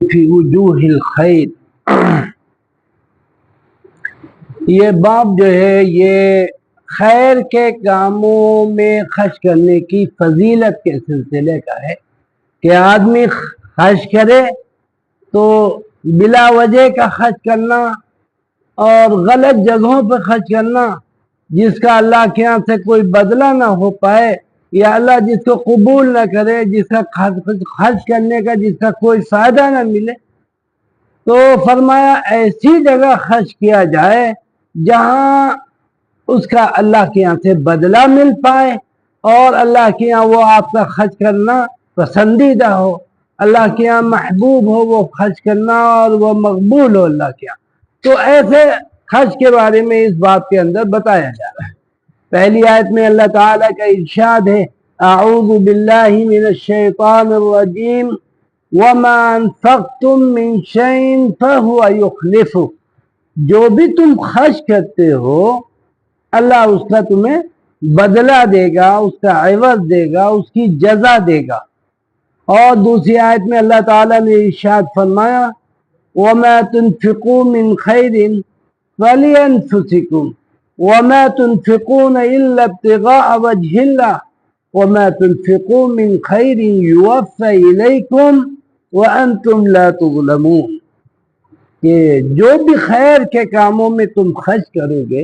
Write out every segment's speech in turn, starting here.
فی وجوہ الخیر، یہ باب جو ہے یہ خیر کے کاموں میں خرچ کرنے کی فضیلت کے سلسلے کا ہے کہ آدمی خرچ کرے تو بلا وجہ کا خرچ کرنا اور غلط جگہوں پہ خرچ کرنا جس کا اللہ کے یہاں سے کوئی بدلہ نہ ہو پائے، یا اللہ جس کو قبول نہ کرے، جس کا خرچ کرنے کا جس کا کوئی فائدہ نہ ملے، تو فرمایا ایسی جگہ خرچ کیا جائے جہاں اس کا اللہ کے یہاں سے بدلہ مل پائے اور اللہ کے یہاں وہ آپ کا خرچ کرنا پسندیدہ ہو، اللہ کے یہاں محبوب ہو وہ خرچ کرنا اور وہ مقبول ہو اللہ کے یہاں۔ تو ایسے خرچ کے بارے میں اس بات کے اندر بتایا جا رہا ہے۔ پہلی آیت میں اللہ تعالیٰ کا ارشاد ہے، اعوذ باللہ من الشیطان الرجیم وما انفقتم من شیء فہو یخلفہ، جو بھی تم خرچ کرتے ہو اللہ اس کا تمہیں بدلہ دے گا، اس کا عوض دے گا، اس کی جزا دے گا۔ اور دوسری آیت میں اللہ تعالیٰ نے ارشاد فرمایا، وَمَا تُنْفِقُوا مِنْ خَيْرٍ فَلِأَنفُسِكُمْ وَمَا تُنْفِقُونَ إِلَّا ابْتِغَاءَ وَجْهِ اللَّهِ وَمَا تُنْفِقُوا مِنْ خَيْرٍ يُوَفَّ إِلَيْكُمْ وَأَنْتُمْ لَا تُظْلَمُونَ، کہ جو بھی خیر کے کاموں میں تم خرچ کرو گے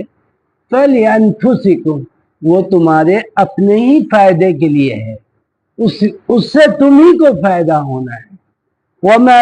فَلِأَنفُسِكُمْ، وہ تمہارے اپنے ہی فائدے کے لیے ہے، اس سے تم ہی کو فائدہ ہونا ہے۔ وَمَا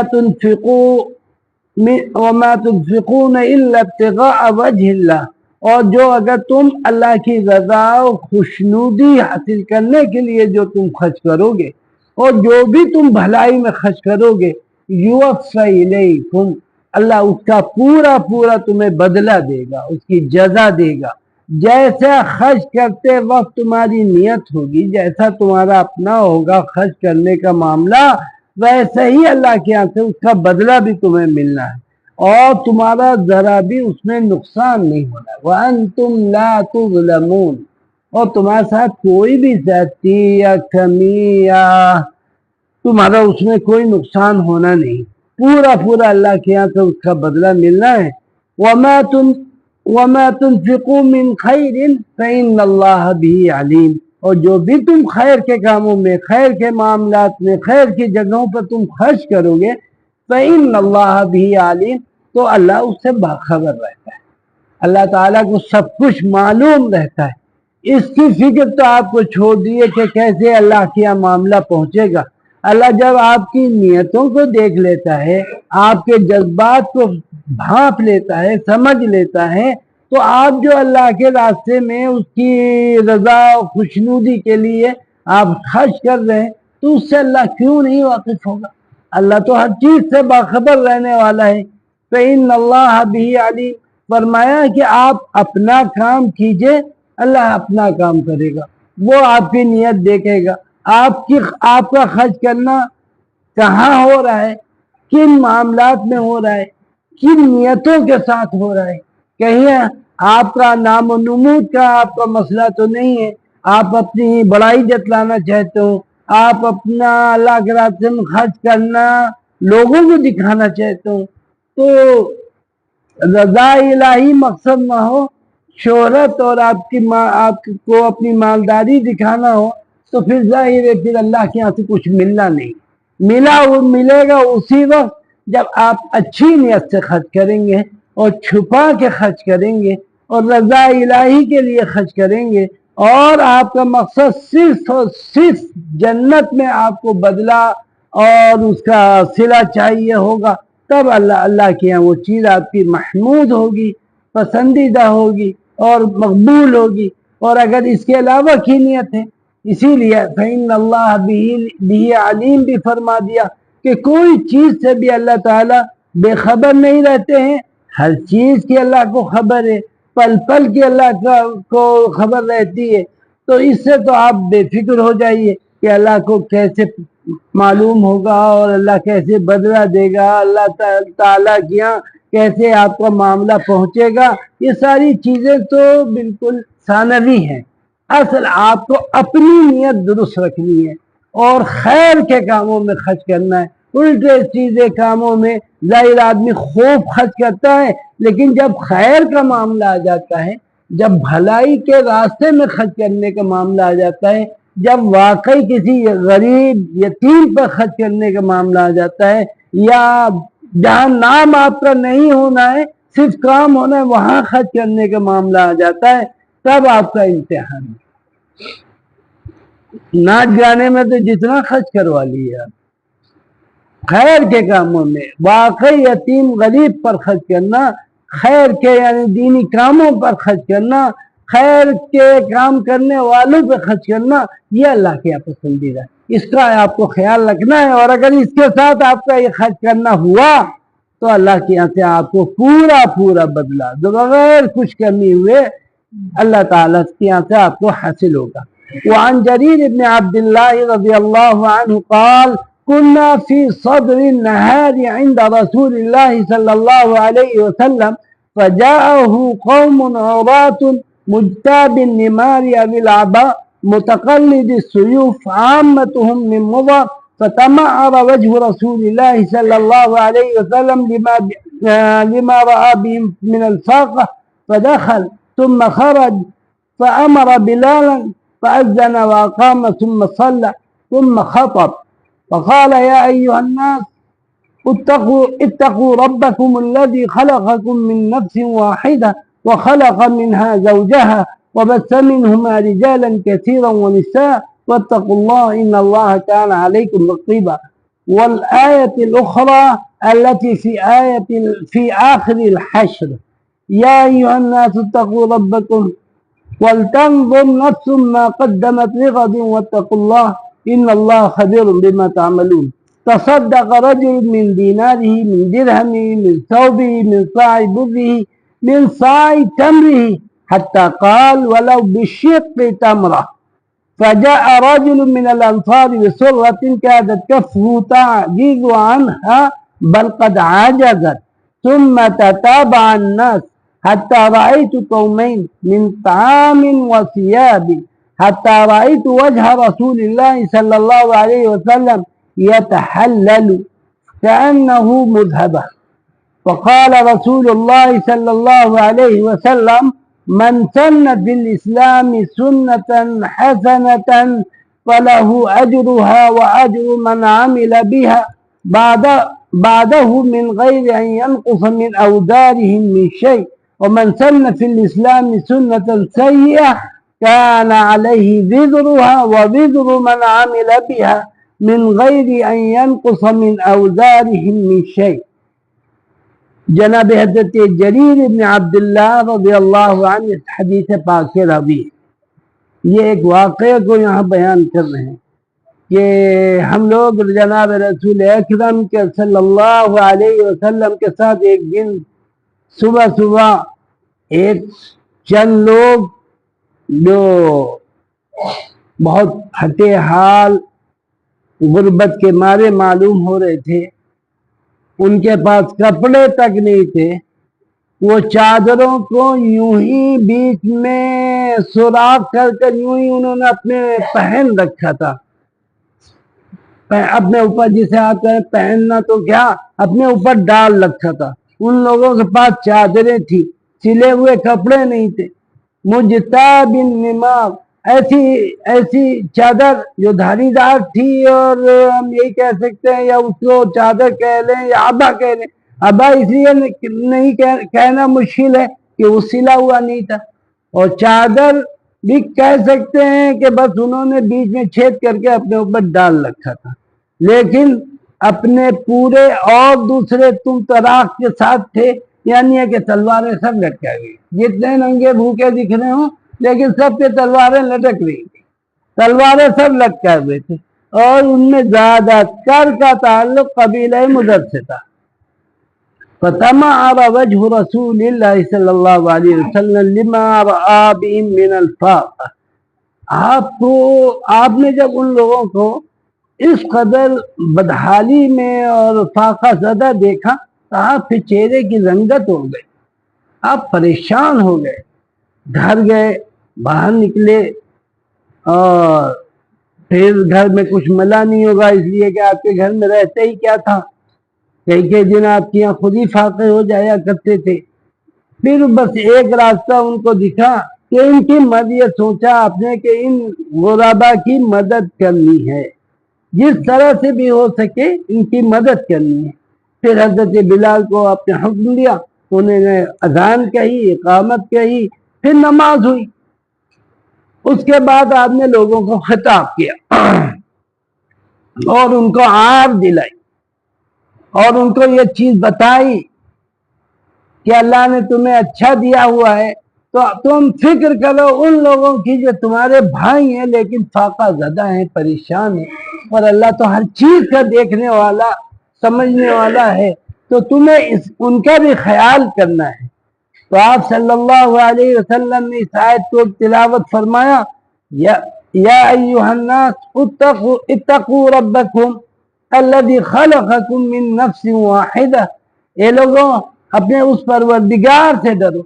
تُنْفِقُونَ إِلَّا ابْتِغَاءَ وَجْهِ اللَّهِ، اور جو اگر تم اللہ کی رضا و خوشنودی حاصل کرنے کے لیے جو تم خرچ کرو گے اور جو بھی تم بھلائی میں خرچ کرو گے، یوفی الیکم، اللہ اس کا پورا پورا تمہیں بدلہ دے گا، اس کی جزا دے گا۔ جیسا خرچ کرتے وقت تمہاری نیت ہوگی، جیسا تمہارا اپنا ہوگا خرچ کرنے کا معاملہ، ویسے ہی اللہ کے یہاں سے اس کا بدلہ بھی تمہیں ملنا ہے اور تمہارا ذرا بھی اس میں نقصان نہیں ہونا ہے۔ وَأَنْتُمْ لَا تُظْلَمُونَ، اور تمہارے ساتھ کوئی بھی زیادتی یا کمی یا تمہارا اس میں کوئی نقصان ہونا نہیں، پورا پورا اللہ کے یہاں سے اس کا بدلہ ملنا ہے۔ وَمَا تُنْفِقُوا مِنْ خَيْرٍ فَإِنَّ اللَّهَ بِهِ عَلِيمٌ، اور جو بھی تم خیر کے کاموں میں، خیر کے معاملات میں، خیر کی جگہوں پر تم خرچ کرو گے، فَإِنَّ اللَّهَ بِهِ عَلِيمٌ، تو اللہ اس سے باخبر رہتا ہے، اللہ تعالیٰ کو سب کچھ معلوم رہتا ہے۔ اس کی فکر تو آپ کو چھوڑ دیے کہ کیسے اللہ کیا معاملہ پہنچے گا۔ اللہ جب آپ کی نیتوں کو دیکھ لیتا ہے، آپ کے جذبات کو بھانپ لیتا ہے، سمجھ لیتا ہے، تو آپ جو اللہ کے راستے میں اس کی رضا و خوشنودی کے لیے آپ خرچ کر رہے ہیں، تو اس سے اللہ کیوں نہیں واقف ہوگا؟ اللہ تو ہر چیز سے باخبر رہنے والا ہے۔ فَإِنَّ اللَّهَ بِهِ عَلِيمٌ، فرمایا کہ آپ اپنا کام کیجئے، اللہ اپنا کام کرے گا، وہ آپ کی نیت دیکھے گا، آپ کا خرچ کرنا کہاں ہو رہا ہے، کن معاملات میں ہو رہا ہے، کن نیتوں کے ساتھ ہو رہا ہے۔ کہیں آپ کا نام و نمود کا آپ کا مسئلہ تو نہیں ہے، آپ اپنی بڑائی جتلانا چاہتے ہو، آپ اپنا اللہ کے راستے میں خرچ کرنا لوگوں کو دکھانا چاہتے ہو، تو رضا الہی مقصد نہ ہو، شہرت اور آپ کو اپنی مالداری دکھانا ہو، تو پھر ظاہر ہے پھر اللہ کے یہاں سے کچھ ملنا نہیں۔ وہ ملے گا اسی وقت جب آپ اچھی نیت سے خرچ کریں گے اور چھپا کے خرچ کریں گے اور رضا الہی کے لیے خرچ کریں گے، اور آپ کا مقصد صرف اور صرف جنت میں آپ کو بدلہ اور اس کا صلہ چاہیے ہوگا، تب اللہ کے یہاں وہ چیز آپ کی محمود ہوگی، پسندیدہ ہوگی اور مقبول ہوگی۔ اور اگر اس کے علاوہ کی نیت ہے، اسی لیے فَإِنَّ اللَّهَ بِهِ عَلِيمٌ بھی فرما دیا کہ کوئی چیز سے بھی اللہ تعالیٰ بے خبر نہیں رہتے ہیں، ہر چیز کی اللہ کو خبر ہے، پل پل کی اللہ کو خبر رہتی ہے۔ تو اس سے تو آپ بے فکر ہو جائیے کہ اللہ کو کیسے معلوم ہوگا اور اللہ کیسے بدلہ دے گا، اللہ تعالیٰ کیا کیسے آپ کا معاملہ پہنچے گا۔ یہ ساری چیزیں تو بالکل ثانوی ہیں، اصل آپ کو اپنی نیت درست رکھنی ہے اور خیر کے کاموں میں خرچ کرنا ہے، الٹے سیدھے کاموں میں ظاہر آدمی خوب خرچ کرتا ہے، لیکن جب خیر کا معاملہ آ جاتا ہے، جب بھلائی کے راستے میں خرچ کرنے کا معاملہ آ جاتا ہے، جب واقعی کسی غریب یتیم پر خرچ کرنے کا معاملہ آ جاتا ہے، یا جہاں نام آپ کا نہیں ہونا ہے صرف کام ہونا ہے وہاں خرچ کرنے کا معاملہ آ جاتا ہے، تب آپ کا امتحان ہے۔ ناچ گانے میں تو جتنا خرچ کروا لیا، خیر کے کاموں میں واقعی یتیم غریب پر خرچ کرنا، خیر کے یعنی دینی کاموں پر خرچ کرنا، خیر کے کام کرنے والوں پہ خرچ کرنا، یہ اللہ کے یہاں پسندیدہ ہے، اس کا آپ کو خیال رکھنا ہے۔ اور اگر اس کے ساتھ آپ کا یہ خرچ کرنا ہوا تو اللہ کے یہاں سے آپ کو پورا پورا بدلہ جو بغیر کچھ کمی ہوئے اللہ تعالیٰ کے یہاں سے آپ کو حاصل ہوگا۔ وعن جرير بن عبد الله رضي الله عنه قال كنا في صدر النهار عند رسول الله صلى الله عليه وسلم فجاءه قوم عراة مجتاب النمار أبي العباء متقلد السيوف عامتهم من مضر فتمعر وجه رسول الله صلى الله عليه وسلم لما رأى بهم من الفاقة فدخل ثم خرج فأمر بلالا فأذن وأقام ثم صلى ثم خطب فقال يا أيها الناس اتقوا ربكم الذي خلقكم من نفس واحدة وخلق منها زوجها وبث منهما رجالا كثيرا ونساء واتقوا الله إن الله كان عليكم رقيبا۔ والآية الأخرى التي في آخر الحشر يا أيها الناس اتقوا ربكم ولتنظر نفس ما قدمت لغد واتقوا الله إن الله خبير بما تعملون۔ تصدق رجل من ديناره من درهمه من ثوبه من صاع بره من صاع تمره حتى قال ولو بشق تمرة فجاء رجل من الأنصار بسرة كادت كفه تعجز عنها بل قد عجزت ثم تتابع الناس حتى رأيت قومين من طعام وثياب حتى رأيت وجه رسول الله صلى الله عليه وسلم يتحلل كأنه مذهبة فقال رسول الله صلى الله عليه وسلم من سن في الإسلام سنة حسنة فله أجرها وأجر من عمل بها بعده من غير أن ينقص من أوزارهم من شيء ومن سن في الإسلام سنة سيئة كان عليه وزرها ووزر من عمل بها من غير أن ينقص من أوزارهم من شيء۔ جناب حضرت جریر ابن عبداللہ رضی اللہ عنہ اس حدیث پاک سے راوی یہ ایک واقعے کو یہاں بیان کر رہے ہیں کہ ہم لوگ جناب رسول اکرم کے صلی اللہ علیہ وسلم کے ساتھ ایک دن صبح صبح ایک چند لوگ جو بہت پھٹے حال غربت کے مارے معلوم ہو رہے تھے، ان کے پاس کپڑے تک نہیں تھے، وہ چادروں کو یوں ہی بیچ میں سوراخ کر کر یوں ہی انہوں نے اپنے پہن رکھا تھا، اپنے اوپر جسے آپ کہیں پہننا تو کیا اپنے اوپر ڈال رکھا تھا۔ ان لوگوں کے پاس چادریں تھی، سلے ہوئے کپڑے نہیں تھے۔ مجتاب النمار ایسی چادر جو دھاری دار تھی، اور ہم یہی کہہ سکتے ہیں یا اس کو چادر کہہ لیں یا ابا کہہ لیں۔ ابا اس لیے نہیں کہنا مشکل ہے کہ وہ سلا ہوا نہیں تھا، اور چادر بھی کہہ سکتے ہیں کہ بس انہوں نے بیچ میں چھید کر کے اپنے اوپر ڈال رکھا تھا، لیکن اپنے پورے اور دوسرے تم تراق کے ساتھ تھے، یعنی ہے کہ تلواریں سب لٹکا گئی، جتنے ننگے بھوکے دکھ رہے ہوں لیکن سب کے تلواریں لٹک رہی تھی، تلواریں سب لٹکائے ہوئے تھے، اور ان میں زیادہ تر کا تعلق قبیلہ مدر سے تھا۔ فَتَمَعَرَ وَجْهُ رَسُولِ اللَّهِ صلی اللہ علیہ وسلم لِمَا رَآ بِهِمْ مِنَ الْفَاقَةِ آپ نے جب ان لوگوں کو اس قدر بدحالی میں اور فاقہ زدہ دیکھا تو آپ کے چہرے کی رنگت ہو گئی، آپ پریشان ہو گئے، گھر گئے، باہر نکلے اور پھر گھر میں کچھ ملا نہیں ہوگا، اس لیے کہ آپ کے گھر میں رہتے ہی کیا تھا، کئی دن آپ کے یہاں خود ہی فاقے ہو جایا کرتے تھے۔ پھر بس ایک راستہ ان کو دکھا کہ ان کی یہ سوچا آپ نے کہ ان غربا کی مدد کرنی ہے، جس طرح سے بھی ہو سکے ان کی مدد کرنی ہے۔ پھر حضرت بلال کو آپ نے حکم دیا، انہوں نے اذان کہی، اقامت کہی، پھر نماز ہوئی۔ اس کے بعد آپ نے لوگوں کو خطاب کیا اور ان کو آر دلائی اور ان کو یہ چیز بتائی کہ اللہ نے تمہیں اچھا دیا ہوا ہے، تو تم فکر کرو ان لوگوں کی جو تمہارے بھائی ہیں لیکن فاقہ زدہ ہیں، پریشان ہیں، اور اللہ تو ہر چیز کا دیکھنے والا، سمجھنے والا ہے، تو تمہیں ان کا بھی خیال کرنا ہے۔ تو آپ صلی اللہ علیہ وسلم نے اس آیت کو تلاوت فرمایا، یا ایھا الناس اتقوا ربکم الذی خلقکم من نفس واحدہ، اے لوگوں اپنے اس پروردگار سے ڈرو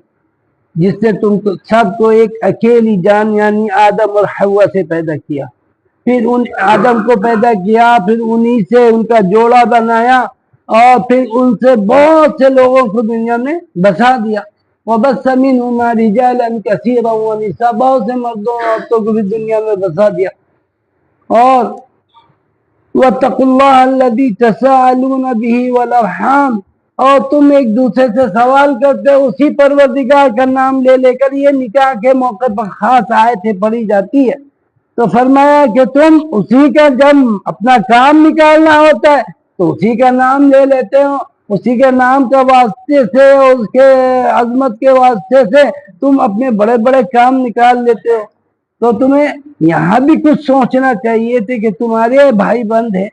جس سے تم سب کو ایک اکیلی جان یعنی آدم اور حوا سے پیدا کیا، پھر ان آدم کو پیدا کیا، پھر انہی سے ان کا جوڑا بنایا، اور پھر ان سے بہت سے لوگوں کو دنیا میں بسا دیا۔ وَبَثَّ مِنْهُمَا رِجَالًا كَثِيرًا وَنِسَاءً، بہت سے مردوں اور عورتوں کو بھی دنیا میں بسا دیا۔ اور وَاتَّقُوا اللَّهَ الَّذِي تَسَاءَلُونَ بِهِ وَالْأَرْحَامَ، اور تم ایک دوسرے سے سوال کرتے ہو اسی پروردگار کا نام لے لے کر۔ یہ نکاح کے موقع پر خاص آیتیں پڑھی جاتی ہے، تو فرمایا کہ تم اسی کا جب اپنا کام نکالنا ہوتا ہے تو اسی کا نام لے لیتے ہو، اسی کے نام کے واسطے سے، اس کے عظمت کے واسطے سے تم اپنے بڑے بڑے کام نکال لیتے ہو۔ تو تمہیں یہاں بھی کچھ سوچنا چاہیے تھے کہ تمہارے بھائی بند ہیں،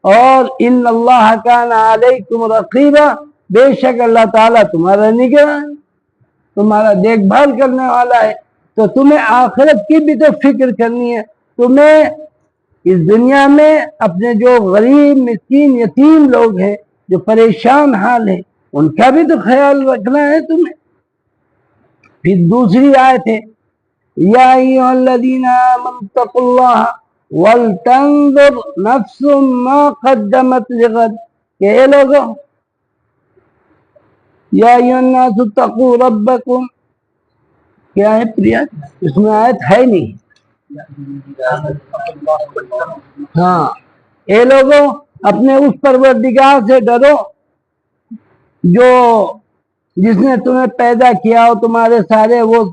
اور ان اللہ کان علیکم رقیبا، بے شک اللہ تعالیٰ تمہارا نگراں، تمہارا دیکھ بھال کرنے والا ہے۔ تو تمہیں آخرت کی بھی تو فکر کرنی ہے، تمہیں اس دنیا میں اپنے جو غریب مسکین یتیم لوگ ہیں، جو پریشان حال ہیں، ان کا بھی تو خیال رکھنا ہے تمہیں۔ پھر دوسری آیت ہے، یا ایھا الذین آمنوا اتقوا اللہ وَلْتَنظُرْ نَفْسٌ مَا قَدَّمَتْ لِغَدٍ، کہ اے لوگوں، یا ایھا الناس اتقوا ربکم، کیا ہے پریا؟ اس میں آیت ہے نہیں۔ ہاں، اے لوگوں اپنے اس پروردگار سے ڈرو جو جس نے تمہیں پیدا کیا اور تمہارے سارے وہ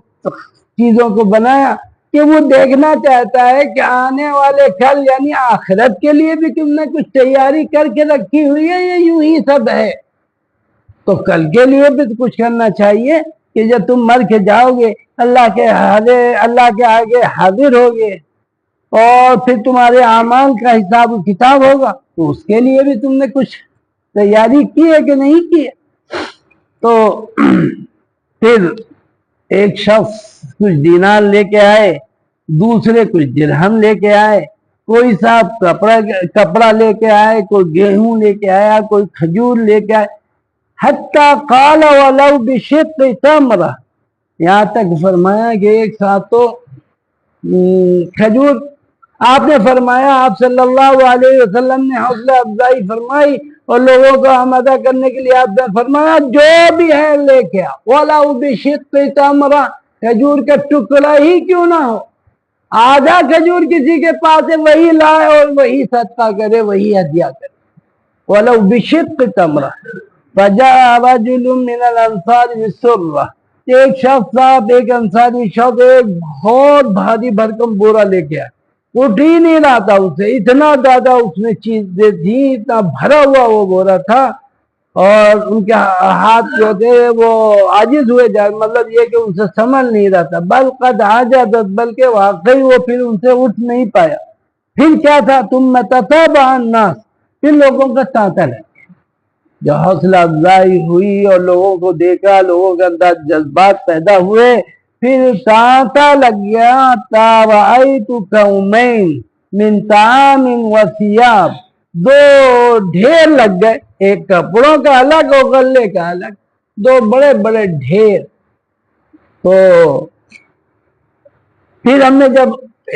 چیزوں کو بنایا، کہ وہ دیکھنا چاہتا ہے کہ آنے والے کل یعنی آخرت کے لیے بھی تم نے کچھ تیاری کر کے رکھی ہوئی ہے، یہ یوں ہی سب ہے؟ تو کل کے لیے بھی کچھ کرنا چاہیے کہ جب تم مر کے جاؤ گے، اللہ کے آگے حاضر ہوگے، اور پھر تمہارے اعمال کا حساب و کتاب ہوگا، تو اس کے لیے بھی تم نے کچھ تیاری کی ہے کہ نہیں کی ہے؟ تو پھر ایک شخص کچھ دینار لے کے آئے، دوسرے کچھ درہم لے کے آئے، کوئی صاحب کپڑا لے کے آئے، کوئی گیہوں لے کے آیا، کوئی کھجور لے کے آئے، حتیٰ قال ولو بشق تمرہ، یہاں تک فرمایا کہ ایک ساتھ تو کھجور، آپ نے فرمایا، آپ صلی اللہ علیہ وسلم نے حوصلہ افزائی فرمائی اور لوگوں کو آمادہ کرنے کے لیے آپ نے فرمایا جو بھی ہے لے کے آؤ، وَلَوْ بِشِقِّ تَمْرَةٍ، کھجور کا ٹکڑا ہی کیوں نہ ہو، آدھا کھجور کسی کے پاس ہے وہی لائے اور وہی صدقہ کرے، وہی ہدیہ کرے، وَلَوْ بِشِقِّ تَمْرَةٍ فَجَاءَ رَجُلٌ مِّنَ الْأَنصَارِ بِالسُّرَّةِ، ایک شخص صاحب، ایک انصاری شخص ایک بہت بھاری بھرکم بورا لے کے آیا، اٹھ ہی نہیں رہا تھا اسے، اتنا زیادہ اس میں چیزیں تھی، اتنا بھرا ہوا وہ بورا تھا، اور ان کے ہاتھ جو تھے وہ عاجز ہوئے جائے، مطلب یہ کہ ان سے سنبھل نہیں رہا تھا، بل قد عجزت، بلکہ واقعی وہ پھر ان سے اٹھ نہیں پایا۔ پھر کیا تھا، ثم تتابع الناس، پھر لوگوں کا تانتا لگا، جو حوصلہ افزائی ہوئی اور لوگوں کو دیکھا، لوگوں کے اندر جذبات پیدا ہوئے، پھر تانتا لگ گیا، تَرَأَيْتُ قَوْمَيْنِ مِنْ طَعَامٍ وَثِيَابٍ، دو ڈھیر لگ گئے، ایک کپڑوں کا الگ اور غلے کا الگ، دو بڑے بڑے ڈھیر۔ تو پھر ہم نے جب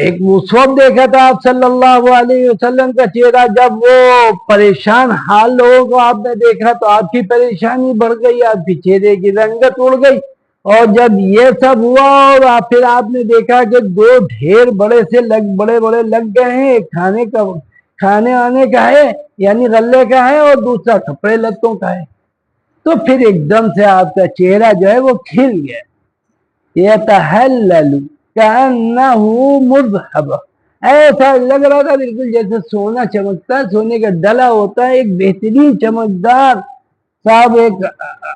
ایک اس وقت دیکھا تھا آپ صلی اللہ علیہ وسلم کا چہرہ، جب وہ پریشان حال لوگوں کو آپ نے دیکھا تو آپ کی پریشانی بڑھ گئی، آپ کے چہرے کی رنگت اڑ گئی۔ اور جب یہ سب ہوا اور پھر آپ نے دیکھا کہ دو ڈھیر بڑے بڑے لگ گئے ہیں، ایک کھانے آنے کا ہے یعنی غلے کا ہے، اور دوسرا کپڑے لتوں کا ہے، تو پھر ایک دم سے آپ کا چہرہ جو ہے وہ کھل گیا۔ یتحلل کأنہ مذہب، ایسا لگ رہا تھا بالکل جیسے سونا چمکتا ہے، سونے کا ڈلا ہوتا ہے، ایک بہترین چمکدار صاحب، ایک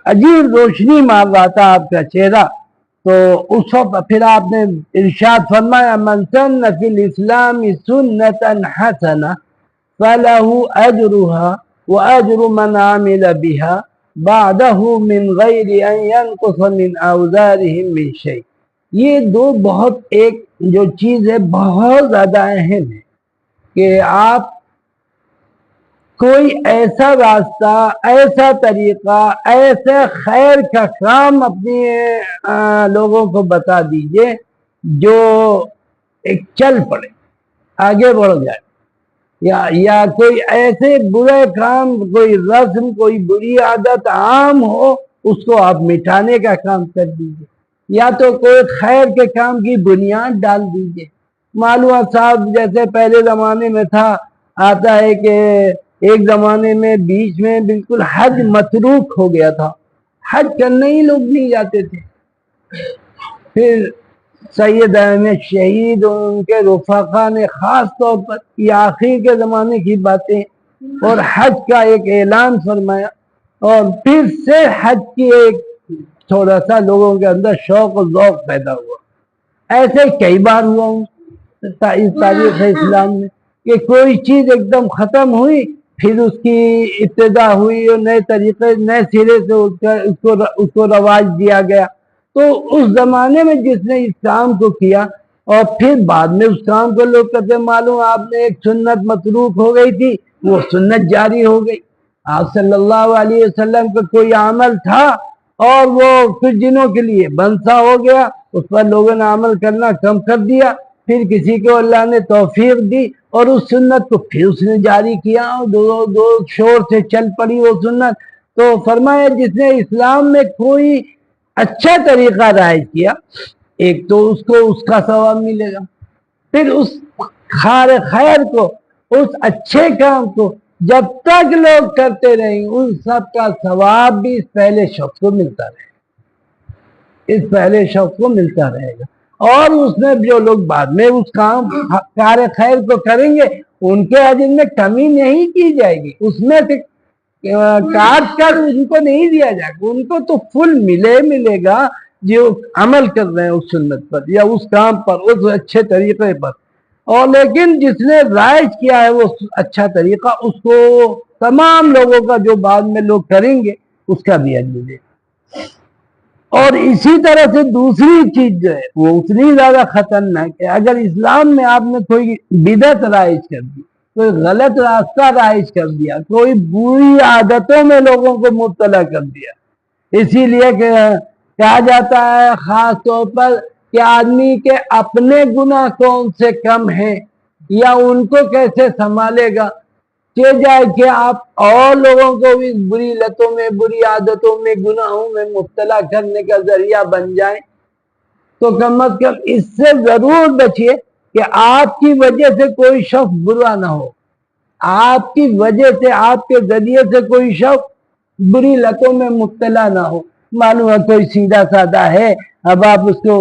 عجیب روشنی مار رہا تھا آپ کا چہرہ۔ تو اس وقت پھر آپ نے ارشاد فرمایا من سن فی الاسلام سنتا حسنہ فلہ اجرها واجر من عمل بها بعدہ من غیر ان ينقص من اوزارهم من شیء۔ یہ دو بہت ایک جو چیز ہے بہت زیادہ اہم ہے کہ آپ کوئی ایسا راستہ، ایسا طریقہ، ایسا خیر کا کام اپنے لوگوں کو بتا دیجئے جو ایک چل پڑے، آگے بڑھ جائے، یا کوئی ایسے برے کام، کوئی رسم، کوئی بری عادت عام ہو، اس کو آپ مٹانے کا کام کر دیجئے، یا تو کوئی خیر کے کام کی بنیاد ڈال دیجئے۔ معلوم صاحب جیسے پہلے زمانے میں تھا، آتا ہے کہ ایک زمانے میں بیچ میں بالکل حج متروک ہو گیا تھا، حج کرنے ہی لوگ نہیں جاتے تھے۔ پھر سید احمد شہید اور ان کے رفقا نے خاص طور پر یہ آخر کے زمانے کی باتیں اور حج کا ایک اعلان فرمایا، اور پھر سے حج کی ایک تھوڑا سا لوگوں کے اندر شوق و ذوق پیدا ہوا۔ ایسے کئی بار ہوا ہوں اس تاریخ اسلام میں کہ کوئی چیز ایک دم ختم ہوئی، پھر اس کی ابتدا ہوئی اور نئے طریقے، نئے سرے سے اس کو رواج دیا گیا۔ تو اس زمانے میں جس نے اس کام کو کیا اور پھر بعد میں اس کام کو لوگ کہتے ہیں معلوم آپ نے ایک سنت متروک ہو گئی تھی، وہ سنت جاری ہو گئی۔ آپ صلی اللہ علیہ وسلم کا کوئی عمل تھا اور وہ کچھ دنوں کے لیے بنسا ہو گیا، اس پر لوگوں نے عمل کرنا کم کر دیا، پھر کسی کو اللہ نے توفیق دی اور اس سنت کو پھر اس نے جاری کیا، دو شور سے چل پڑی وہ سنت۔ تو فرمایا جس نے اسلام میں کوئی اچھا طریقہ رائج کیا، ایک تو اس کو اس کا ثواب ملے گا، پھر اس خیر کو، اس اچھے کام کو جب تک لوگ کرتے رہیں ان سب کا ثواب بھی اس پہلے شخص کو ملتا رہے گا، اس پہلے شخص کو ملتا رہے گا۔ اور اس میں جو لوگ بعد میں اس کار خیر کو کریں گے ان کے اجر میں کمی نہیں کی جائے گی، اس میں سے کاٹ کر ان کو نہیں دیا جائے گا، ان کو تو فل ملے گا جو عمل کر رہے ہیں اس سنت پر یا اس کام پر، اس اچھے طریقے پر۔ اور لیکن جس نے رائج کیا ہے وہ اچھا طریقہ، اس کو تمام لوگوں کا جو بعد میں لوگ کریں گے اس کا بھی اجر ملے گا۔ اور اسی طرح سے دوسری چیز جو ہے وہ اتنی زیادہ خطرناک ہے، اگر اسلام میں آپ نے کوئی بدعت رائج کر دی، کوئی غلط راستہ رائج کر دیا، کوئی بری عادتوں میں لوگوں کو مبتلا کر دیا، اسی لیے کہ کہا جاتا ہے خاص طور پر کہ آدمی کے اپنے گناہ کون سے کم ہیں یا ان کو کیسے سنبھالے گا، کہ جائے کہ آپ اور لوگوں کو بھی بری لتوں میں، بری عادتوں میں، گناہوں میں مبتلا کرنے کا ذریعہ بن جائیں، تو کم از کم اس سے ضرور بچیے کہ آپ کی وجہ سے کوئی شخص برا نہ ہو، آپ کی وجہ سے، آپ کے ذریعے سے کوئی شخص بری لتوں میں مبتلا نہ ہو۔ معلوم ہے کوئی سیدھا سادہ ہے، اب آپ اس کو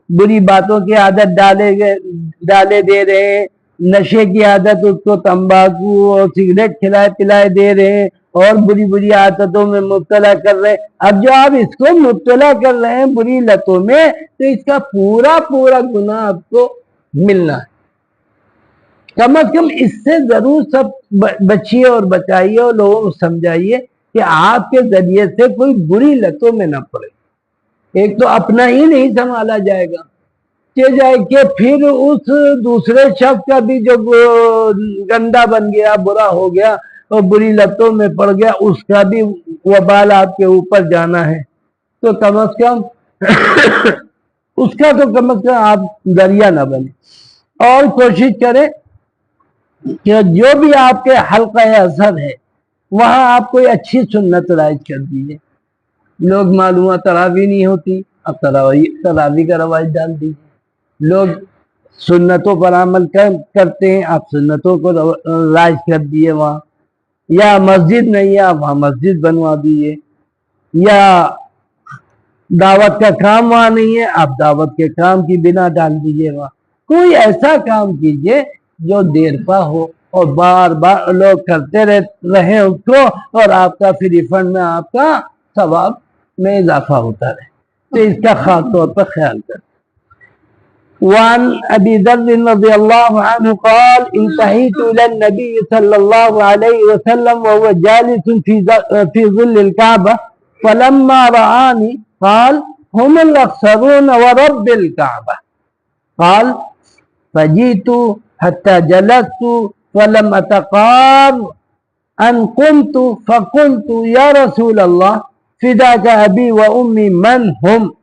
بری باتوں کی عادت ڈالے دے رہے ہیں، نشے کی عادت، اس کو تمباکو اور سگریٹ پلائے دے رہے ہیں اور بری عادتوں میں مبتلا کر رہے ہیں۔ اب جو آپ اس کو مبتلا کر رہے ہیں بری لتوں میں، تو اس کا پورا گناہ آپ کو ملنا ہے۔ کم از کم اس سے ضرور سب بچیے اور بچائیے اور لوگوں کو سمجھائیے کہ آپ کے ذریعے سے کوئی بری لتوں میں نہ پڑے۔ ایک تو اپنا ہی نہیں سنبھالا جائے گا، کہ جائے کہ پھر اس دوسرے شخص کا بھی جو گندا بن گیا، برا ہو گیا اور بری لتوں میں پڑ گیا، اس کا بھی وبال آپ کے اوپر جانا ہے۔ تو کم از کم اس کا تو کم از کم آپ ذریعہ نہ بنے۔ اور کوشش کریں کہ جو بھی آپ کے حلقہ اثر ہے وہاں آپ کوئی اچھی سنت رائج کر دیجیے. لوگ معلومہ تراویح نہیں ہوتی، اب تراویح کا رواج ڈال دیجیے. لوگ سنتوں پر عمل کرتے ہیں، آپ سنتوں کو رائج کر دیے وہاں. یا مسجد نہیں ہے، آپ وہاں مسجد بنوا دیجیے. یا دعوت کا کام وہاں نہیں ہے، آپ دعوت کے کام کی بنا ڈال دیجیے وہاں. کوئی ایسا کام کیجیے جو دیر پا ہو اور بار بار لوگ کرتے رہے اس کو، اور آپ کا پھر ریفنڈ میں آپ کا ثواب میں اضافہ ہوتا رہے. تو اس کا خاص طور پر خیال کریں. وعن ابی ذر رضی اللہ عنہ قال انتهيت الى النبي صلی اللہ علیہ وسلم وهو جالس في ظل الكعبة فلما رآني قال هم الاخسرون ورب الكعبة. قال فجئت حتى جلست فلم أتقار أن قمت فقلت يا رسول الله فداك أبي وأمي من هم؟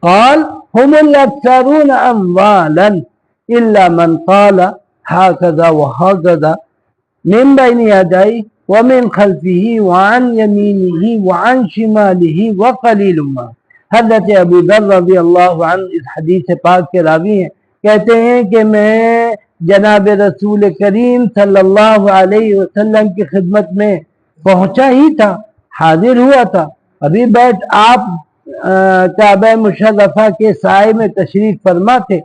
قال هم الأكثرون أموالا إلا من قال هكذا وهكذا من بين يديه ومن خلفه وعن يمينه وعن شماله وقليل ما. حضرت ابو ذر رضی اللہ عنہ اس حدیث پاک کے راوی ہیں. کہتے ہیں کہ میں جناب رسول کریم صلی اللہ علیہ وسلم کی خدمت میں پہنچا ہی تھا، حاضر ہوا تھا. ابھی بیٹھ آپ کعبہ مشرفہ کے سائے میں تشریف فرما تھے.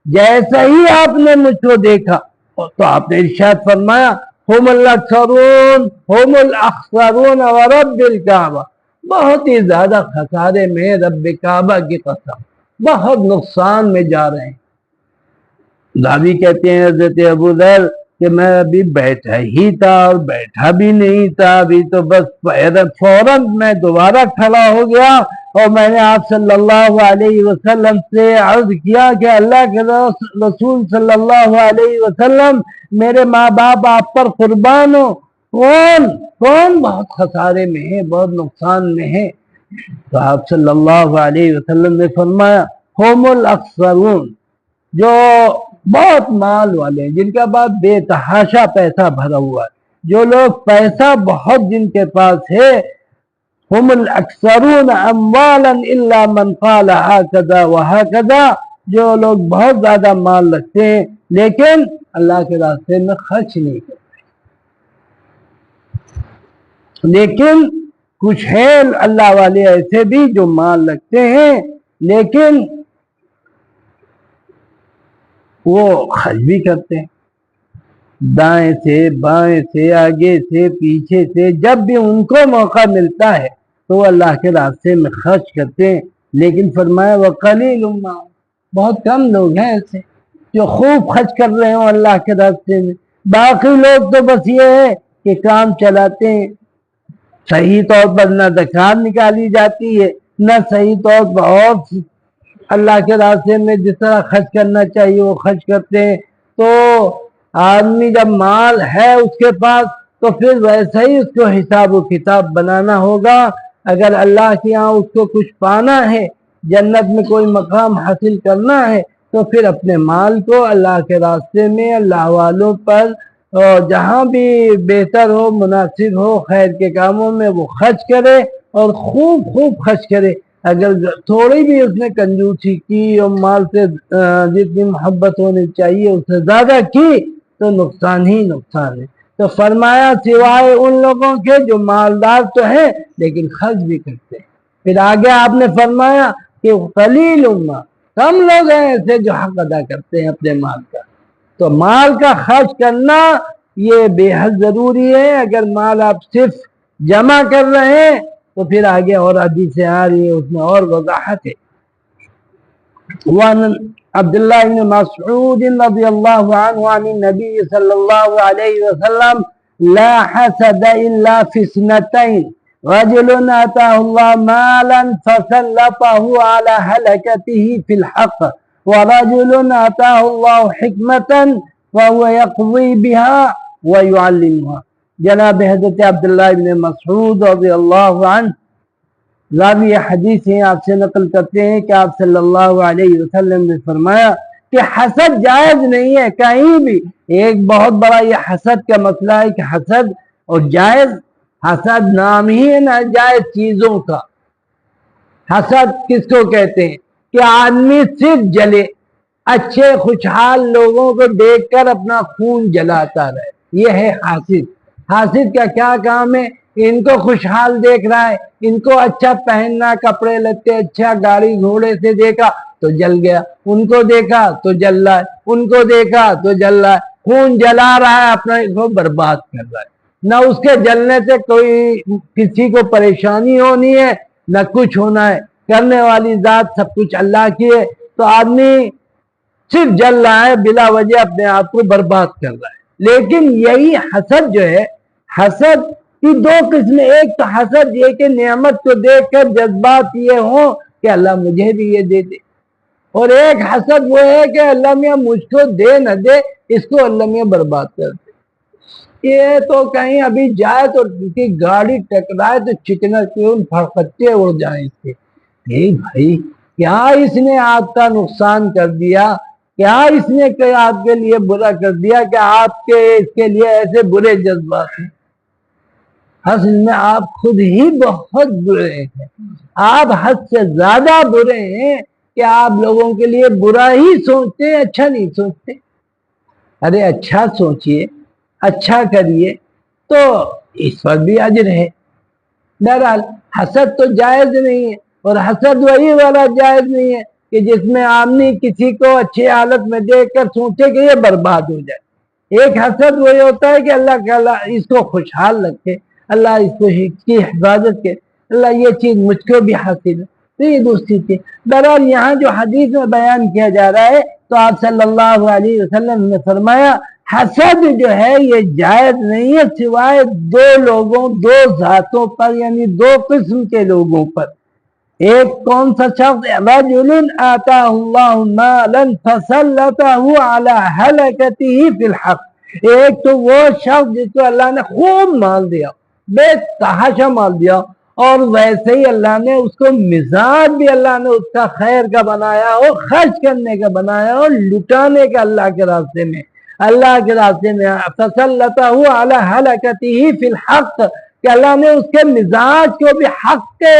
جیسا ہی آپ نے مجھ کو دیکھا تو آپ نے ارشاد فرمایا ہم الاکثرون ہم الاخسرون ورب الکعبہ. بہت ہی زیادہ خسارے میں، رب کعبہ کی قسم بہت نقصان میں جا رہے ہیں. راوی کہتے ہیں حضرت ابو ذر کہ میں ابھی بیٹھا ہی تھا اور بیٹھا بھی نہیں تھا، ابھی تو بس فوراً میں دوبارہ کھڑا ہو گیا اور میں نے آپ صلی اللہ علیہ وسلم سے عرض کیا کہ اللہ کے رسول صلی اللہ علیہ وسلم میرے ماں باپ آپ پر قربان ہو، کون بہت خسارے میں ہے، بہت نقصان میں ہے. تو آپ صلی اللہ علیہ وسلم نے فرمایا ہم الاکثرون، جو بہت مال والے ہیں، جن کا پاس بے تحاشا پیسہ بھرا ہوا ہے، جو لوگ پیسہ بہت جن کے پاس ہے. ہم الاکثرون اموالا الا من قال هكذا وهكذا، جو لوگ بہت زیادہ مال رکھتے ہیں لیکن اللہ کے راستے میں خرچ نہیں کرتے. لیکن کچھ ہیں اللہ والے ایسے بھی جو مال رکھتے ہیں لیکن وہ خرچ بھی کرتے ہیں، دائیں سے بائیں سے آگے سے پیچھے سے، جب بھی ان کو موقع ملتا ہے تو وہ اللہ کے راستے میں خرچ کرتے ہیں. لیکن فرمایا وقلیل ما، بہت کم لوگ ہیں ایسے جو خوب خرچ کر رہے ہوں اللہ کے راستے میں. باقی لوگ تو بس یہ ہے کہ کام چلاتے ہیں، صحیح طور پر نہ زکات نکالی جاتی ہے نہ صحیح طور پر اور اللہ کے راستے میں جس طرح خرچ کرنا چاہیے وہ خرچ کرتے ہیں. تو آدمی جب مال ہے اس کے پاس تو پھر ویسا ہی اس کو حساب و کتاب بنانا ہوگا. اگر اللہ کے یہاں اس کو کچھ پانا ہے، جنت میں کوئی مقام حاصل کرنا ہے، تو پھر اپنے مال کو اللہ کے راستے میں اللہ والوں پر جہاں بھی بہتر ہو، مناسب ہو، خیر کے کاموں میں وہ خرچ کرے اور خوب خرچ کرے. اگر تھوڑی بھی اس نے کنجوسی کی اور مال سے جتنی محبت ہونی چاہیے اس سے زیادہ کی تو نقصان ہی نقصان ہے. تو فرمایا سوائے ان لوگوں کے جو مالدار تو ہیں لیکن خرچ بھی کرتے ہیں. پھر آگے آپ نے فرمایا کہ قلیل ما، کم لوگ ہیں ایسے جو حق ادا کرتے ہیں اپنے مال کا. تو مال کا خرچ کرنا یہ بے حد ضروری ہے. اگر مال آپ صرف جمع کر رہے ہیں تو پھر آگے اور حدیثیں آ رہی ہیں اس میں اور وضاحت ہے. وعن عبداللہ بن مسعود رضی اللہ عنہ عن النبی صلی اللہ علیہ وسلم لا حسد الا فی اثنتین رجل آتاه الله مالا فسلطه على هلكته في الحق ورجل آتاه الله حكمة وهو يقضي بها ويعلمها. جناب حضرت عبداللہ بن مسعود رضی اللہ عنہ راوی حدیث ہیں، آپ سے نقل کرتے ہیں کہ آپ صلی اللہ علیہ وسلم نے فرمایا کہ حسد جائز نہیں ہے کہیں بھی. ایک بہت بڑا یہ حسد کا مسئلہ ہے کہ حسد اور جائز، حسد نام ہی ہے ناجائز چیزوں کا. حسد کس کو کہتے ہیں؟ کہ آدمی صرف جلے، اچھے خوشحال لوگوں کو دیکھ کر اپنا خون جلاتا رہے، یہ ہے حاسد. حاسد کا کیا کام ہے؟ ان کو خوشحال دیکھ رہا ہے، ان کو اچھا پہننا، کپڑے لتے اچھا، گاڑی گھوڑے سے دیکھا تو جل گیا، ان کو دیکھا تو جل رہا ہے، ان کو دیکھا تو جل رہا ہے، خون جلا رہا ہے، اپنا کو برباد کر رہا ہے. نہ اس کے جلنے سے کوئی کسی کو پریشانی ہونی ہے نہ کچھ ہونا ہے، کرنے والی ذات سب کچھ اللہ کی ہے. تو آدمی صرف جل رہا ہے، بلا وجہ اپنے آپ کو برباد کر رہا ہے. لیکن یہی حسد جو ہے، حسد کی دو قسمیں. ایک تو حسد یہ کہ نعمت کو دیکھ کر جذبات یہ ہوں کہ اللہ مجھے بھی یہ دے دے، اور ایک حسد وہ ہے کہ اللہ میاں مجھ کو دے نہ دے، اس کو اللہ میاں برباد کر دے. یہ تو کہیں ابھی جائے تو گاڑی ٹکرائے تو چکنا کیوں پھڑکتے اڑ جائیں اس کے. بھائی کیا اس نے آپ کا نقصان کر دیا؟ کیا اس نے آپ کے لیے برا کر دیا کہ آپ کے اس کے لیے ایسے برے جذبات ہیں؟ اصل میں آپ خود ہی بہت برے ہیں، آپ حد سے زیادہ برے ہیں کہ آپ لوگوں کے لیے برا ہی سوچتے ہیں، اچھا نہیں سوچتے. ارے اچھا سوچئے، اچھا کریے تو اس پر بھی اجر ہے. بہرحال حسد تو جائز نہیں ہے، اور حسد وہی والا جائز نہیں ہے کہ جس میں آدمی کسی کو اچھی حالت میں دیکھ کر سوچے کہ یہ برباد ہو جائے. ایک حسد وہی ہوتا ہے کہ اللہ اس کو خوشحال رکھے، اللہ اس کو کی حفاظت کے، اللہ یہ چیز مجھ کو بھی حاصل ہے. تو یہ دوسری چیز. بہرحال یہاں جو حدیث میں بیان کیا جا رہا ہے تو آپ صلی اللہ علیہ وسلم نے فرمایا حسد جو ہے یہ جائز نہیں ہے سوائے دو لوگوں، دو ذاتوں پر، یعنی دو قسم کے لوگوں پر. ایک کون سا شخص؟ رجل آتاہ اللہ مالا فسلطہ علی ہلکتہ فی الحق. ایک تو وہ شخص جس کو اللہ نے خوب مال دیا، بے تحاشا مال دیا، اور ویسے ہی اللہ نے اس کو مزاج بھی اللہ نے اس کا خیر کا بنایا ہو، خرچ کرنے کا بنایا ہو، لٹانے کا اللہ کے راستے میں، اللہ کے راستے میں. فسلطہ علی ہلکتہ فی الحق کہ اللہ نے اس کے مزاج کو بھی حق کے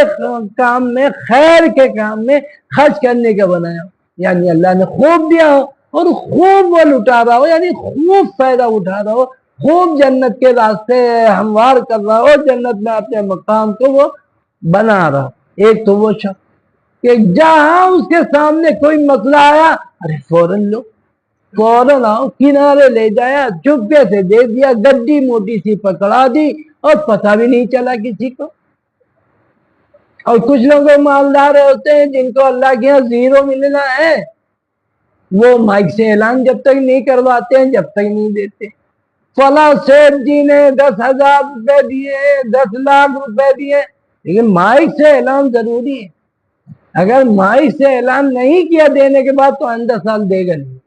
کام میں، خیر کے کام میں خرچ کرنے کا بنایا. یعنی اللہ نے خوب دیا ہو اور خوب وہ لٹا رہا ہو، یعنی خوب فائدہ اٹھا رہا ہو، خوب جنت کے راستے ہموار کر رہا ہو، جنت میں اپنے مقام کو وہ بنا رہا. ایک تو وہ شخص کہ جہاں اس کے سامنے کوئی مسئلہ آیا، ارے فوراً لو، فوراً آؤ، کنارے لے جایا، چپکے سے دے دیا، گڈی موٹی سی پکڑا دی اور پتہ بھی نہیں چلا کسی کو. اور کچھ لوگ مالدار ہوتے ہیں جن کو اللہ کے یہاں زیرو ملنا ہے، وہ مائک سے اعلان جب تک نہیں کرواتے ہیں جب تک نہیں دیتے. فلاں سیٹھ جی نے 10,000 روپے دیے، 10 لاکھ روپے دیے، لیکن مائک سے اعلان ضروری ہے. اگر مائک سے اعلان نہیں کیا دینے کے بعد تو آئندہ سال دے گا نہیں.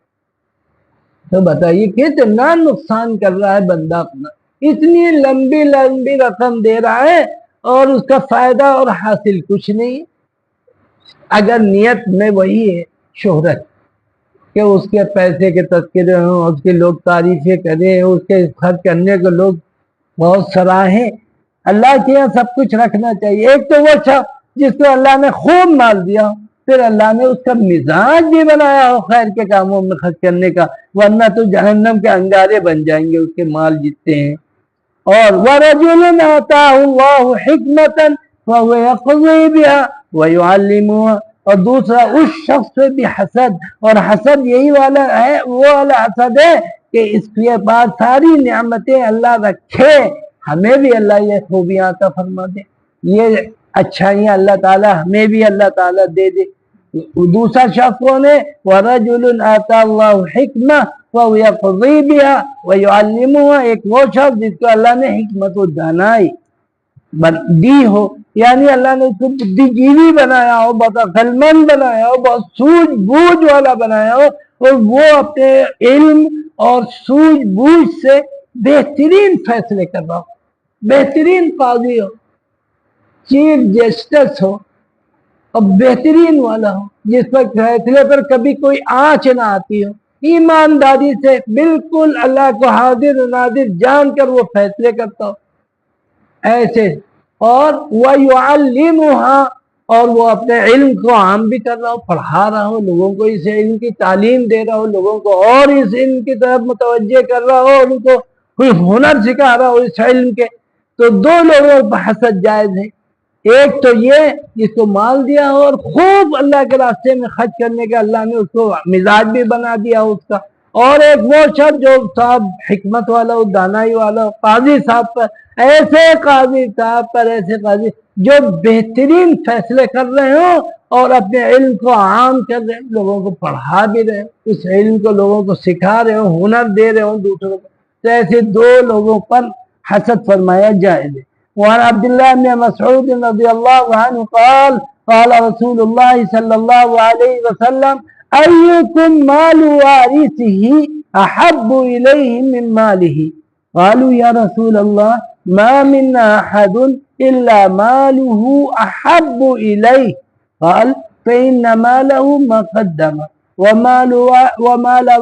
تو بتائیے کتنا نقصان کر رہا ہے بندہ اپنا. اتنی لمبی لمبی رقم دے رہا ہے اور اس کا فائدہ اور حاصل کچھ نہیں. اگر نیت میں وہی ہے شہرت کہ اس کے پیسے کے تذکرے ہوں، اس کے لوگ تعریفیں کریں، اس کے خرچ کرنے کو لوگ بہت سراہیں، اللہ کے یہاں سب کچھ رکھنا چاہیے. ایک تو وہ شخص جس کو اللہ نے خوب مال دیا، پھر اللہ نے اس کا مزاج بھی بنایا ہو خیر کے کاموں میں خرچ کرنے کا، ورنہ تو جہنم کے انگارے بن جائیں گے اس کے مال جتنے ہیں. اور وَرَجُلٌ آتَاهُ اللَّهُ حِكْمَةً فَهُوَ يَقْضِي بِهَا وَيُعَلِّمُهَا. اور دوسرا اس شخص سے بھی حسد، اور حسد یہی والا ہے، وہ والا حسد ہے کہ اس کے بعد ساری نعمتیں اللہ رکھے، ہمیں بھی اللہ یہ خوبیاں عطا فرما دے، یہ اچھائیاں اللہ تعالی ہمیں بھی اللہ تعالی دے دے. دوسرا شخص کون ہے؟ وَرَجُلٌ آتَاهُ اللَّهُ حِكْمَةً فَهُوَ يَقْضِي بِهَا وَيُعَلِّمُهَا. ایک وہ شخص جس کو اللہ نے حکمت و دانائی دی ہو، یعنی اللہ نے اس کو بدھی جیوی بنایا ہو، بہت عقل مند بنایا ہو، بہت سوجھ بوجھ والا بنایا ہو، اور وہ اپنے علم اور سوجھ بوجھ سے بہترین فیصلے کر رہا ہو، بہترین قاضی ہو، چیف جسٹس ہو، اور بہترین والا ہو، جس پر فیصلے پر کبھی کوئی آنچ نہ آتی ہو، ایمانداری سے بالکل اللہ کو حاضر و ناظر جان کر وہ فیصلے کرتا ہو ایسے، اور وَيُعَلِّمُهَا، اور وہ اپنے علم کو عام بھی کر رہا ہو، پڑھا رہا ہو لوگوں کو، اس علم کی تعلیم دے رہا ہو لوگوں کو، اور اس علم کی طرف متوجہ کر رہا ہو، ان کو کوئی ہنر سکھا رہا ہو اس علم کے، تو دو لوگوں پر حسد جائز ہے۔ ایک تو یہ جس کو مال دیا ہو اور خوب اللہ کے راستے میں خرچ کرنے کا اللہ نے اس کو مزاج بھی بنا دیا ہو اس کا، اور ایک وہ شخص جو صاحب حکمت والا ہو، دانائی والا ہو، قاضی صاحب پر، ایسے قاضی صاحب پر، ایسے قاضی جو بہترین فیصلے کر رہے ہوں اور اپنے علم کو عام کر رہے ہیں، لوگوں کو پڑھا بھی رہے ہوں، اس علم کو لوگوں کو سکھا رہے ہوں، ہنر دے رہے ہوں دوسروں کو، تو ایسے دو لوگوں پر حسد فرمایا جائز ہے۔ وعن عبد الله بن مسعود رضي الله عنه قال قال رسول الله صلى الله عليه وسلم أيكم مال وارثه أحب إليه من ماله؟ قالوا يا رسول الله ما منا أحد إلا ماله أحب إليه، قال فإن ماله ما قدم ومال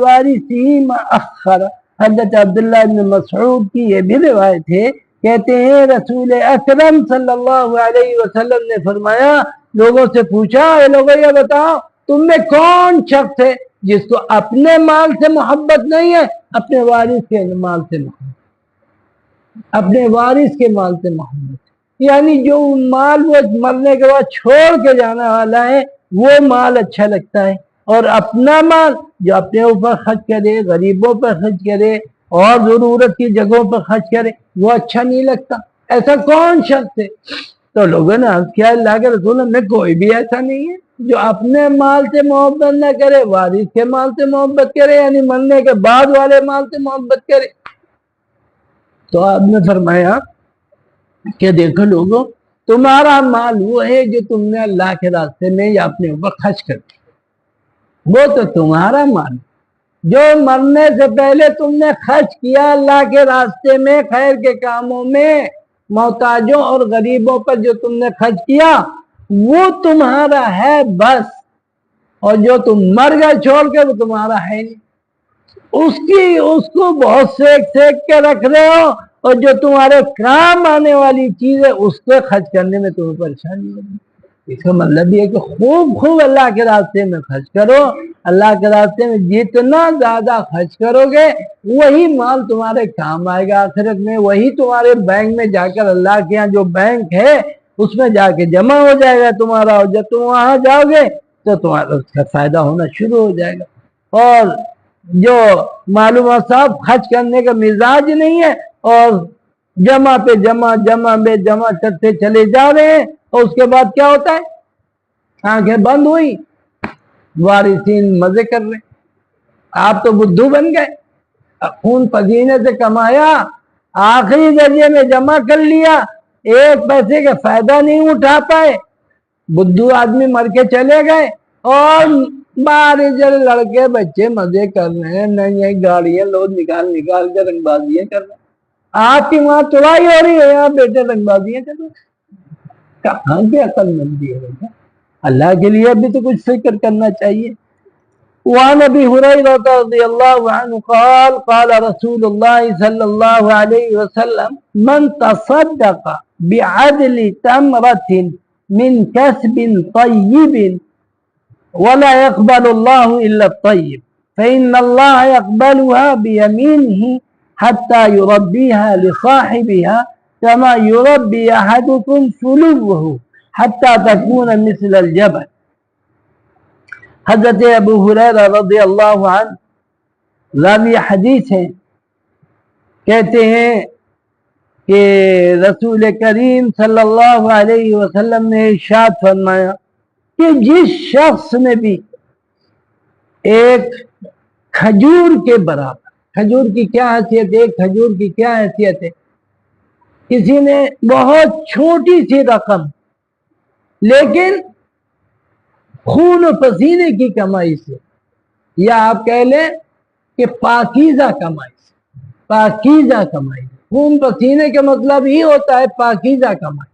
وارثه ما أخر۔ حضرت عبداللہ بن مسعود کی یہ بھی روایت ہے، کہتے ہیں رسول اکرم صلی اللہ علیہ وسلم نے فرمایا، لوگوں سے پوچھا، اے لوگوں یہ بتاؤ تم میں کون شخص ہے جس کو اپنے مال سے محبت نہیں ہے، اپنے وارث کے مال سے محبت، اپنے وارث کے مال سے محبت، یعنی جو مال وہ مرنے کے بعد چھوڑ کے جانے والا ہے وہ مال اچھا لگتا ہے، اور اپنا مال جو اپنے اوپر خرچ کرے، غریبوں پر خرچ کرے اور ضرورت کی جگہوں پر خرچ کرے، وہ اچھا نہیں لگتا، ایسا کون شخص ہے؟ تو لوگوں نے عرض کیا، اللہ کے رسول میں کوئی بھی ایسا نہیں ہے جو اپنے مال سے محبت نہ کرے، وارث کے مال سے محبت کرے، یعنی مرنے کے بعد والے مال سے محبت کرے۔ تو آپ نے فرمایا کہ دیکھو لوگوں، تمہارا مال وہ ہے جو تم نے اللہ کے راستے میں یا اپنے اوپر خرچ کر دیا، وہ تو تمہارا مال جو مرنے سے پہلے تم نے خرچ کیا اللہ کے راستے میں، خیر کے کاموں میں، محتاجوں اور غریبوں پر جو تم نے خرچ کیا وہ تمہارا ہے بس، اور جو تم مر گئے چھوڑ کے وہ تمہارا ہے نہیں، اس کو بہت سیک کے رکھ رہے ہو، اور جو تمہارے کام آنے والی چیز ہے اس کو خرچ کرنے میں تمہیں پریشانی ہوگی۔ اس کا مطلب یہ ہے کہ خوب اللہ کے راستے میں خرچ کرو، اللہ کے راستے میں جتنا زیادہ خرچ کرو گے وہی مال تمہارے کام آئے گا آخرت میں، وہی تمہارے بینک میں جا کر، اللہ کے یہاں جو بینک ہے اس میں جا کے جمع ہو جائے گا تمہارا، اور جب تم وہاں جاؤ گے تو تمہارا اس کا فائدہ ہونا شروع ہو جائے گا۔ اور جو معلوم صاحب خرچ کرنے کا مزاج نہیں ہے اور جمع پہ جمع کرتے چلے جا رہے ہیں، اور اس کے بعد کیا ہوتا ہے، آنکھیں بند ہوئی، وارثین مزے کر رہے، آپ تو بدھو بن گئے، خون پسینے سے کمایا، آخری درجے میں جمع کر لیا، ایک پیسے کا فائدہ نہیں اٹھا پائے، بدھو آدمی مر کے چلے گئے، اور بارے لڑکے بچے مزے کر رہے ہیں، نئی گاڑیاں لوگ نکال کے رنگ بازیاں کر رہے ہیں، آپ کی وہاں چڑائی ہو رہی ہے، یہاں بیٹے رنگ بازیاں کر رہے ہیں، کہاں کی عقل مندی ہے؟ اللہ کے لیے بھی تو کچھ فکر کرنا چاہیے۔ وعن ابي هريره رضي الله عنه قال قال رسول الله صلى الله عليه وسلم من تصدق بعدل تمرة من كسب طيب ولا يقبل الله الا الطيب فإن الله يقبلها بيمينه حتى يربيها لصاحبها كما يربي أحدكم فلوه حتى تكون مثل الجبل۔ حضرت ابو ہریرہ رضی اللہ عنہ راوی حدیث ہیں، کہتے ہیں کہ رسول کریم صلی اللہ علیہ وسلم نے ارشاد فرمایا کہ جس شخص نے بھی ایک کھجور کے برابر، کھجور کی کیا حیثیت ہے، ایک کھجور کی کیا حیثیت ہے، کسی نے بہت چھوٹی سی رقم لیکن خون و پسینے کی کمائی سے، یا آپ کہہ لیں کہ پاکیزہ کمائی سے، پاکیزہ کمائی، خون پسینے کا مطلب ہی ہوتا ہے پاکیزہ کمائی،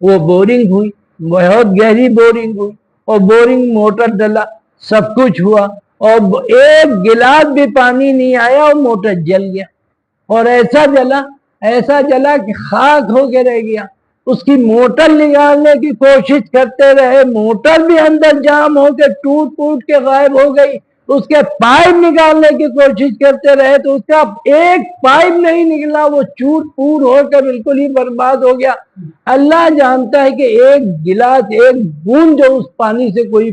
وہ بورنگ ہوئی, بہت گہری بورنگ ہوئی, اور بورنگ موٹر ڈلا, سب کچھ ہوا, اور ایک گلاس بھی پانی نہیں آیا اور موٹر جل گیا, اور ایسا جلا کہ خاک ہو کے رہ گیا. اس کی موٹر نکالنے کی کوشش کرتے رہے, موٹر بھی اندر جام ہو کے ٹوٹ کے غائب ہو گئی. اس کے پائپ نکالنے کی کوشش کرتے رہے تو اس کا ایک پائپ نہیں نکلا, وہ چور پور ہو کر بالکل ہی برباد ہو گیا. اللہ جانتا ہے کہ ایک گلاس, ایک بوند جو اس پانی سے کوئی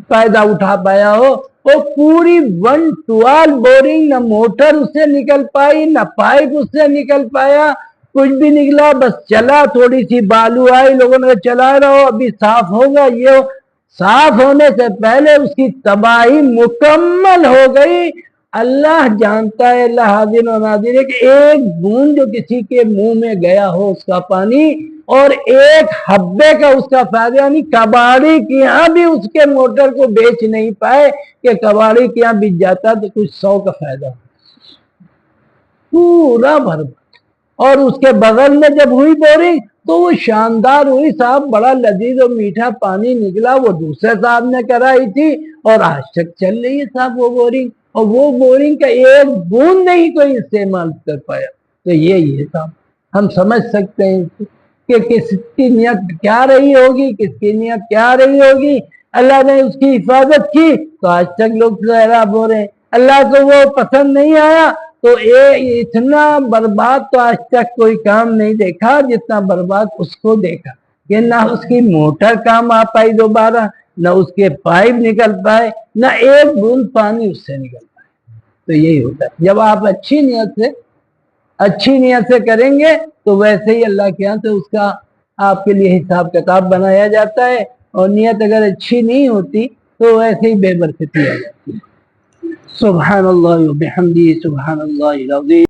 فائدہ اٹھا پایا ہو, وہ پوری 112 بورنگ, نہ موٹر اس سے نکل پائی, نہ پائپ اس سے نکل پایا, کچھ بھی نکلا, بس چلا, تھوڑی سی بالو آئی, لوگوں نے چلا رہو ابھی صاف ہوگا. یہ صاف ہونے سے پہلے اس کی تباہی مکمل ہو گئی. اللہ جانتا ہے, اللہ حاضر و ناظر ہے کہ ایک بوند جو کسی کے منہ میں گیا ہو اس کا پانی, اور ایک حبے کا اس کا فائدہ, یعنی کباڑی کے یہاں بھی اس کے موٹر کو بیچ نہیں پائے کہ کباڑی کے یہاں بیچ جاتا تو کچھ 100 کا فائدہ, پورا برباد. اور اس کے بغل میں جب ہوئی بورنگ تو وہ شاندار ہوئی صاحب, بڑا لذیذ اور میٹھا پانی نکلا, وہ دوسرے صاحب نے کرائی تھی اور آج تک چل رہی ہے صاحب وہ بورنگ, اور وہ بورنگ کا ایک بوند نہیں کوئی استعمال کر پایا. تو یہ صاحب ہم سمجھ سکتے ہیں کہ کس کی نیت کیا رہی ہوگی, کس کی نیت کیا رہی ہوگی. اللہ نے اس کی حفاظت کی تو آج تک لوگ سیراب ہو رہے ہیں. اللہ کو وہ پسند نہیں آیا تو اتنا برباد تو آج تک کوئی کام نہیں دیکھا جتنا برباد اس کو دیکھا, کہ نہ اس کی موٹر کام آ پائی دوبارہ, نہ اس کے پائپ نکل پائے, نہ ایک بوند پانی اس سے نکل پائے. تو یہی ہوتا ہے, جب آپ اچھی نیت سے کریں گے تو ویسے ہی اللہ کے یہاں سے اس کا آپ کے لیے حساب کتاب بنایا جاتا ہے, اور نیت اگر اچھی نہیں ہوتی تو ویسے ہی بے برکتی آ جاتی ہے. سبحان اللہ و بحمدہ, سبحان اللہ العظیم.